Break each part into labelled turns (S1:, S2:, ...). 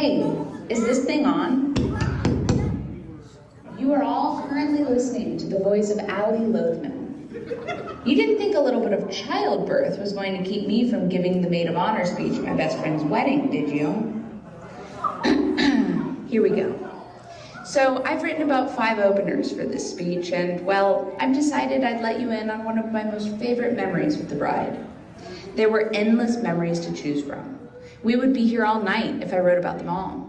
S1: Hey, is this thing on? You are all currently listening to the voice of Allie Lothman. You didn't think a little bit of childbirth was going to keep me from giving the maid of honor speech at my best friend's wedding, did you? Here we go. So I've written about 5 openers for this speech, and well, I've decided I'd let you in on one of my most favorite memories with the bride. There were endless memories to choose from. We would be here all night if I wrote about them all.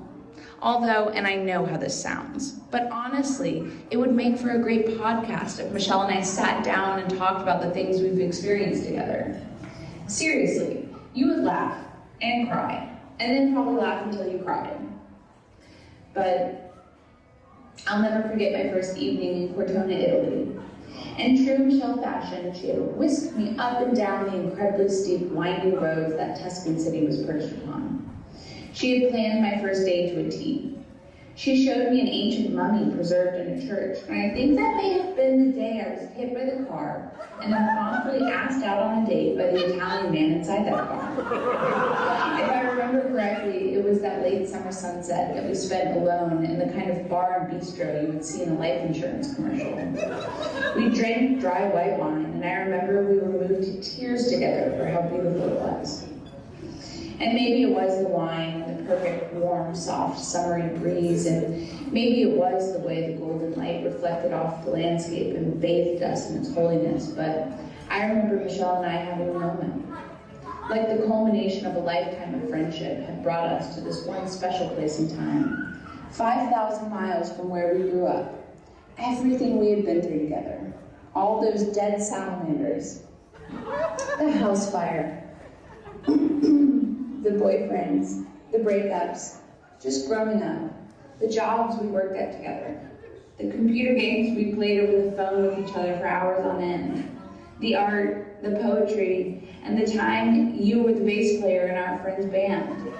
S1: Although, and I know how this sounds, but honestly, it would make for a great podcast if Michelle and I sat down and talked about the things we've experienced together. Seriously, you would laugh and cry, and then probably laugh until you cried. But I'll never forget my first evening in Cortona, Italy. In true Michelle fashion, she had whisked me up and down the incredibly steep, winding roads that Tuscan city was perched upon. She had planned my first day to a T. She showed me an ancient mummy preserved in a church, and I think that may have been the day I was hit by the car and then promptly asked out on a date by the Italian man inside that car. If I remember correctly, it was that late summer sunset that we spent alone in the kind of bar and bistro you would see in a life insurance commercial. We drank dry white wine, and I remember we were moved to tears together for how beautiful it was. And maybe it was the wine, the perfect, warm, soft, summery breeze, and maybe it was the way the golden light reflected off the landscape and bathed us in its holiness, but I remember Michelle and I having a moment. Like the culmination of a lifetime of friendship had brought us to this one special place in time, 5,000 miles from where we grew up. Everything we had been through together, all those dead salamanders, the house fire, the boyfriends, the breakups, just growing up, the jobs we worked at together, the computer games we played over the phone with each other for hours on end, the art, the poetry, and the time you were the bass player in our friend's band.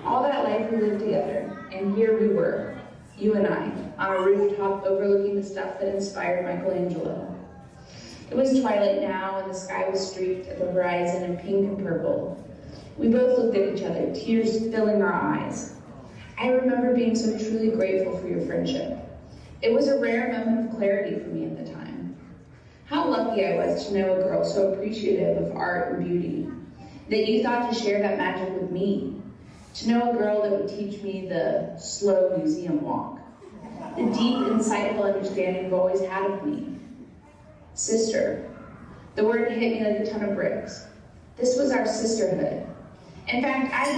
S1: All that life we lived together, and here we were, you and I, on a rooftop overlooking the stuff that inspired Michelangelo. It was twilight now, and the sky was streaked at the horizon in pink and purple. We both looked at each other, tears filling our eyes. I remember being so truly grateful for your friendship. It was a rare moment of clarity for me at the time. How lucky I was to know a girl so appreciative of art and beauty, that you thought to share that magic with me, to know a girl that would teach me the slow museum walk, the deep, insightful understanding you've always had of me. Sister. The word hit me like a ton of bricks. This was our sisterhood. In fact, I